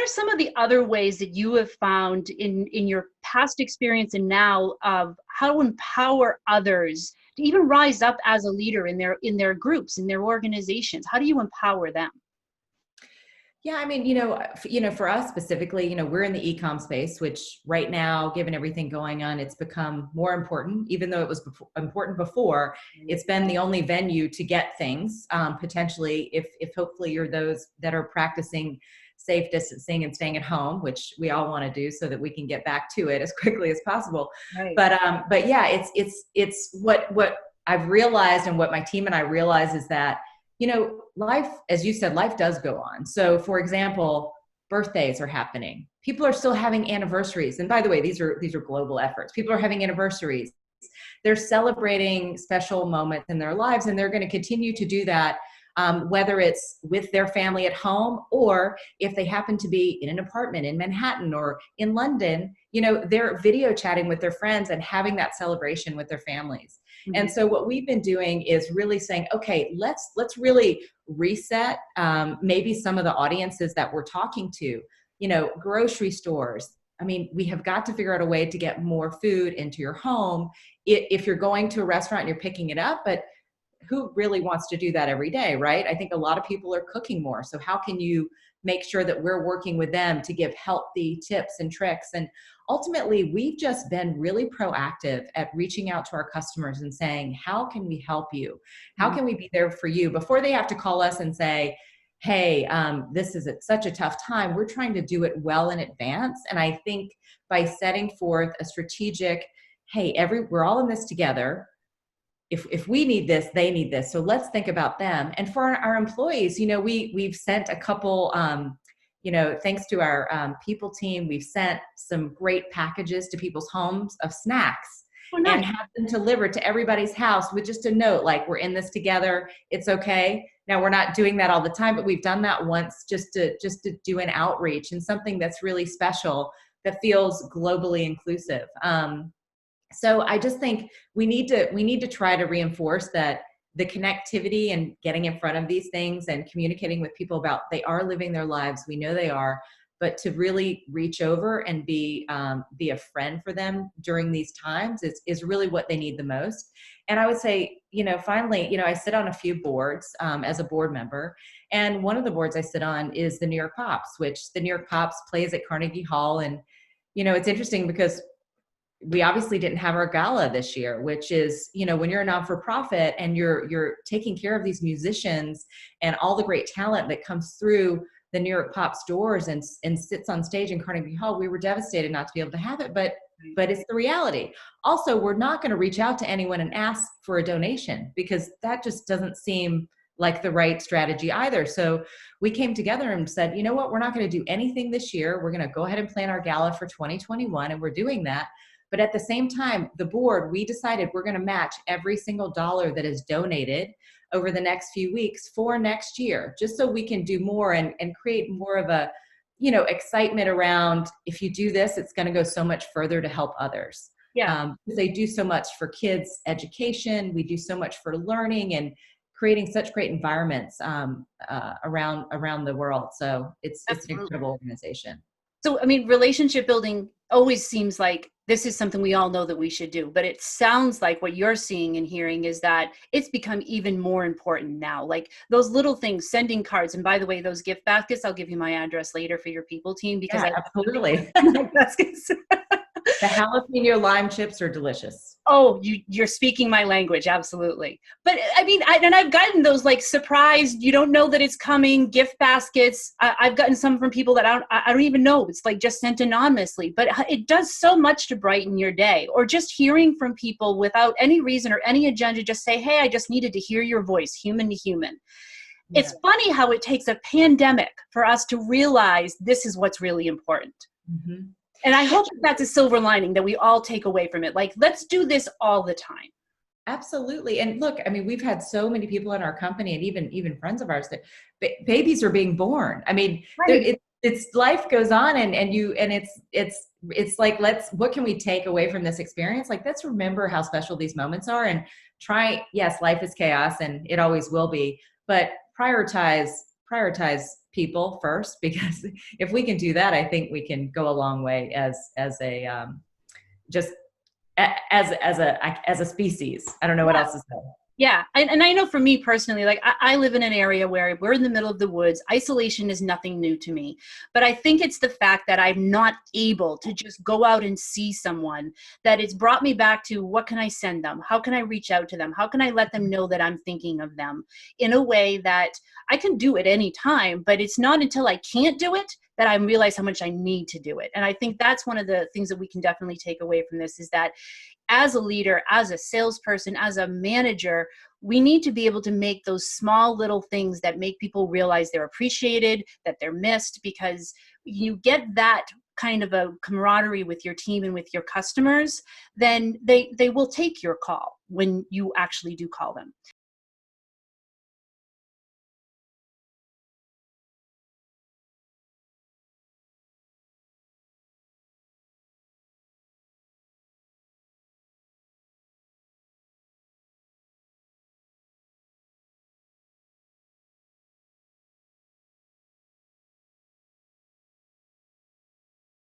some of the other ways that you have found in your past experience and now of how to empower others to even rise up as a leader in their groups, in their organizations? How do you empower them? Yeah, I mean, for us specifically, we're in the e-com space, which right now, given everything going on, it's become more important. Even though it was important before, it's been the only venue to get things. Potentially, if hopefully you're those that are practicing safe distancing and staying at home, which we all want to do, so that we can get back to it as quickly as possible. Right. But yeah, it's what I've realized, and what my team and I realize is that life, as you said, life does go on. So for example, birthdays are happening. People are still having anniversaries. And by the way, these are global efforts. People are having anniversaries. They're celebrating special moments in their lives, and they're going to continue to do that, whether it's with their family at home, or if they happen to be in an apartment in Manhattan or in London, they're video chatting with their friends and having that celebration with their families. Mm-hmm. And so what we've been doing is really saying, okay, let's really reset maybe some of the audiences that we're talking to, grocery stores. I mean, we have got to figure out a way to get more food into your home. If you're going to a restaurant and you're picking it up, but who really wants to do that every day, right? I think a lot of people are cooking more. So how can you make sure that we're working with them to give healthy tips and tricks? And ultimately, we've just been really proactive at reaching out to our customers and saying, how can we help you? How can we be there for you before they have to call us and say, hey, this is such a tough time. We're trying to do it well in advance. And I think by setting forth a strategic, hey, we're all in this together. If we need this, they need this. So let's think about them. And for our employees, we've sent a couple, thanks to our people team, we've sent some great packages to people's homes of snacks. Oh, nice. And have them delivered to everybody's house with just a note, like, we're in this together. It's okay. Now, we're not doing that all the time, but we've done that once just to do an outreach and something that's really special that feels globally inclusive. So I just think we need to try to reinforce that the connectivity and getting in front of these things and communicating with people about they are living their lives. We know they are, but to really reach over and be a friend for them during these times is really what they need the most. And I would say, finally, I sit on a few boards as a board member. And one of the boards I sit on is the New York Pops, which the New York Pops plays at Carnegie Hall. And, it's interesting because we obviously didn't have our gala this year, which is, when you're a non-for-profit and you're taking care of these musicians and all the great talent that comes through the New York Pops doors and sits on stage in Carnegie Hall, we were devastated not to be able to have it, but it's the reality. Also, we're not going to reach out to anyone and ask for a donation because that just doesn't seem like the right strategy either. So we came together and said, you know what, we're not going to do anything this year. We're going to go ahead and plan our gala for 2021, and we're doing that. But at the same time, the board, we decided we're going to match every single dollar that is donated over the next few weeks for next year, just so we can do more and create more of a, excitement around, if you do this, it's going to go so much further to help others. Yeah. They do so much for kids' education. We do so much for learning and creating such great environments around the world. So it's an incredible organization. So, I mean, relationship building always seems like this is something we all know that we should do, but it sounds like what you're seeing and hearing is that it's become even more important now. Like those little things, sending cards. And by the way, those gift baskets, I'll give you my address later for your people team because absolutely. The jalapeno lime chips are delicious. Oh, you're speaking my language. Absolutely. But I mean, I've gotten those like surprised, you don't know that it's coming, gift baskets. I've gotten some from people that I don't even know. It's like just sent anonymously, but it does so much to brighten your day. Or just hearing from people without any reason or any agenda, just say, hey, I just needed to hear your voice, human to human. Yeah. It's funny how it takes a pandemic for us to realize this is what's really important. Mm-hmm. And I hope that's a silver lining that we all take away from it. Like, let's do this all the time. Absolutely. And look, I mean, we've had so many people in our company and even friends of ours that babies are being born. I mean, right. It's life goes on and it's like, what can we take away from this experience? Like, let's remember how special these moments are and yes, life is chaos and it always will be, but prioritize prioritize people first, because if we can do that, I think we can go a long way as a just as a species. I don't know what else to say. Yeah. And I know for me personally, like I live in an area where we're in the middle of the woods. Isolation is nothing new to me. But I think it's the fact that I'm not able to just go out and see someone that it's brought me back to what can I send them? How can I reach out to them? How can I let them know that I'm thinking of them in a way that I can do it any time, but it's not until I can't do it that I realize how much I need to do it. And I think that's one of the things that we can definitely take away from this is that as a leader, as a salesperson, as a manager, we need to be able to make those small little things that make people realize they're appreciated, that they're missed, because you get that kind of a camaraderie with your team and with your customers, then they will take your call when you actually do call them.